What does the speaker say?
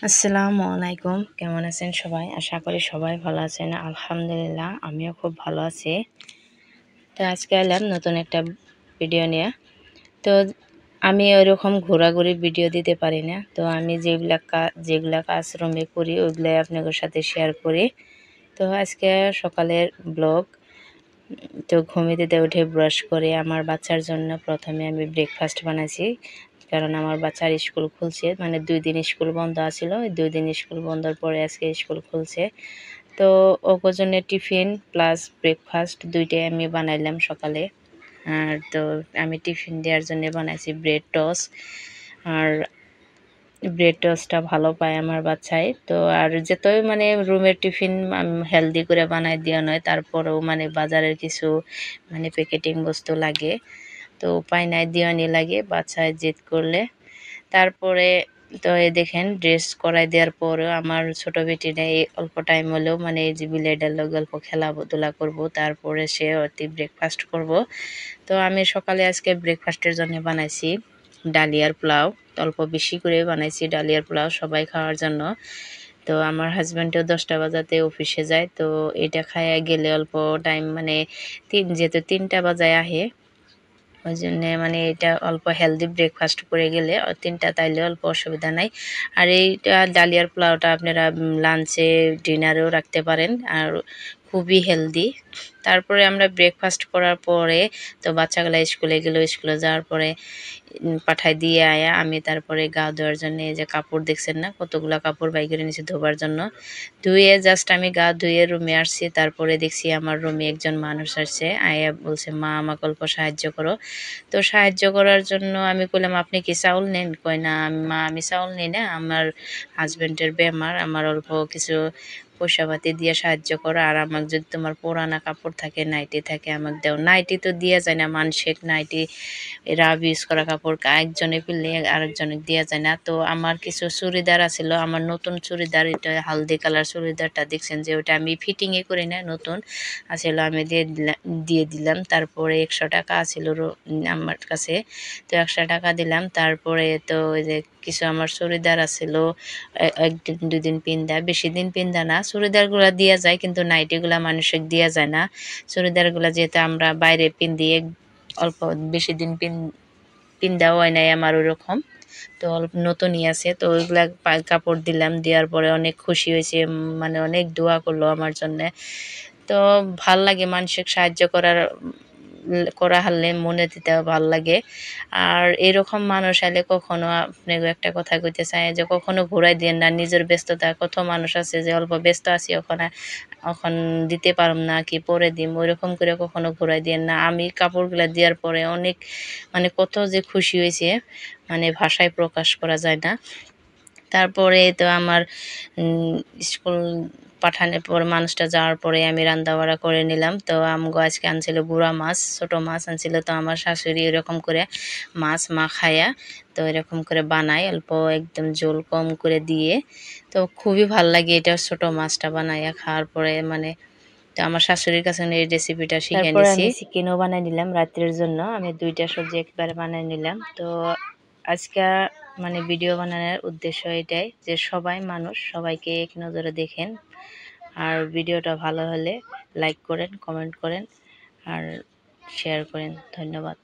আসসালামু আলাইকুম, কেমন আছেন সবাই? আশা করি সবাই ভালো আছেন। আলহামদুলিল্লাহ, আমিও খুব ভালো আছি। তো আজকে এলাম নতুন একটা ভিডিও নিয়ে। তো আমি ওইরকম ঘোরাঘুরি ভিডিও দিতে পারি না। তো আমি যেগুলা কাজ রুমে করি ওইগুলাই আপনাদের সাথে শেয়ার করি। তো আজকে সকালের ব্লগ। তো ঘুমিয়ে উঠে ব্রাশ করে আমার বাচ্চার জন্য প্রথমে আমি ব্রেকফাস্ট বানাইছি, কারণ আমার বাচ্চার স্কুল খুলছে, মানে 2 দিন স্কুল বন্ধ আছিল। 2 দিন স্কুল বন্ধর পরে আজকে স্কুল খুলছে। তো ওর জন্য টিফিন প্লাস ব্রেকফাস্ট দুইটাই আমি বানাইলাম সকালে। আর তো আমি টিফিন দেওয়ার জন্য বানাইছি ব্রেড টোস্ট। আর ব্রেড টোস্টটা ভালো পায় আমার বাচ্চায়। তো আর যতই মানে রুমের টিফিন হেলদি করে বানাই দেওয়া নয়, তারপরেও মানে বাজারের কিছু মানে প্যাকেটিং বস্তু লাগে, তো উপায় নাই, দেওয়ানি লাগে বাচ্চায় জেদ করলে। তারপরে তো এই দেখেন ড্রেস করাই দেওয়ার পরেও আমার ছোট বেটিটা এই অল্প টাইম হলেও মানে এই যে বিলেডার লোক অল্প খেলাধুলা করবো, তারপরে সে অতি ব্রেকফাস্ট করব। তো আমি সকালে আজকে ব্রেকফাস্টের জন্য বানাইছি ডালিয়ার পোলাও। অল্প বেশি করে বানাইছি ডালিয়ার পোলাও সবাই খাওয়ার জন্য। তো আমার হাজব্যান্ডও 10টা বাজাতে অফিসে যায়, তো এটা খাইয়া গেলে অল্প টাইম মানে যেহেতু 3টা বাজায় আহে, ওই জন্যে মানে এটা অল্প হেলদি ব্রেকফাস্ট করে গেলে 3টা তাইলে অল্প অসুবিধা নাই। আর এইটা ডালিয়ার পোলাওটা আপনারা লাঞ্চে ডিনারেও রাখতে পারেন, আর খুবই হেলদি। তারপরে আমরা ব্রেকফাস্ট করার পরে তো বাচ্চাগুলা স্কুলে গেল, স্কুলে যাওয়ার পরে পাঠাই দিয়ে আয়া আমি তারপরে গা ধোয়ার জন্য এই যে কাপড় দেখছেন না, কতগুলা কাপড় বাইরে নিচে ধোবার জন্য ধুয়ে জাস্ট আমি গা ধুয়ে রুমে আসছি। তারপরে দেখছি আমার রুমে একজন মানুষ আসছে, আয়া বলছে মা আমাকে অল্প সাহায্য করো। তো সাহায্য করার জন্য আমি বললাম আপনি কি চাউল নেন? কয় না মা আমি চাউল নিই না, আমার হাজব্যান্ডের বেমার, আমার অল্প কিছু পয়সাপাতি দিয়ে সাহায্য করো। আর আমাকে যদি তোমার পুরানা কাপড় থাকে, নাইটি থাকে, আমাকে দাও। নাইটি তো দেওয়া যায় না, মানসিক নাইটি রাব ইউজ করা কাপড় একজনে পিললে আরেকজনে দেওয়া যায় না। তো আমার কিছু চুড়িদার আছিল, আমার নতুন চুড়িদার, এটা হালদি কালার চুড়িদারটা দেখছেন যে ওটা আমি ফিটিংয়ে করি না, নতুন আসলে আমি দিয়ে দিলাম। তারপরে 100 টাকা আছিল আমার কাছে, তো 100 টাকা দিলাম। তারপরে তো ওই যে কিছু আমার চুড়িদার আছিল, একদিন 2 দিন পিন্দা, বেশি দিন পিন্দা না। চুড়িদারগুলা দেওয়া যায় কিন্তু নাইটিগুলা মানুষের দেওয়া যায় না। চুড়িদারগুলা যেহেতু আমরা বাইরে পিন্দি অল্প বেশি দিন পিন্দাও হয় নাই আমার ওরকম, তো অল্প নতুনই আছে। তো ওইগুলা কাপড় দিলাম, দেওয়ার পরে অনেক খুশি হয়েছে, মানে অনেক দোয়া করলো আমার জন্যে। তো ভাল লাগে মানসিক সাহায্য করা হারলে মনে দিতে ভাল লাগে। আর এরকম মানুষ আইলে কখনো আপনাকে একটা কথা কইতে চাই যে কখনো ঘুরাই দিয়েন না নিজের ব্যস্ততা। কত মানুষ আছে যে অল্প ব্যস্ত আছি এখন দিতে পারুম না, কি পরে দিম, ওইরকম করে কখনো ঘুরাই দিয়েন না। আমি কাপড়গুলা দেওয়ার পরে অনেক মানে কত যে খুশি হয়েছে, মানে ভাষায় প্রকাশ করা যায় না। তারপরে তো আমার স্কুল পাঠানোর পর মানুষটা যাওয়ার পরে আমি রান্নাবাড়া করে নিলাম। তো আমগো আজকে আনছিল গুঁড়া মাছ, ছোট মাছ আনছিল। তো আমার শাশুড়ি এরকম করে মাছ মাখায়া তো এরকম করে বানায় অল্প একদম ঝোল কম করে দিয়ে। তো খুবই ভাল লাগে এটা ছোট মাছটা বানাইয়া খাওয়ার পরে, মানে তো আমার শাশুড়ির কাছে এই রেসিপিটা শিখে নিছি। তারপরে আমি চিকেনও বানাই নিলাম রাত্রের জন্য, আমি 2টা সবজি একবারে বানাই নিলাম। তো আজকে মানে ভিডিও বানানোর উদ্দেশ্য এটাই যে সবাই মানুষ, সবাইকে এক নজরে দেখেন। আর ভিডিওটা ভালো হলে লাইক করেন, কমেন্ট করেন আর শেয়ার করেন। ধন্যবাদ।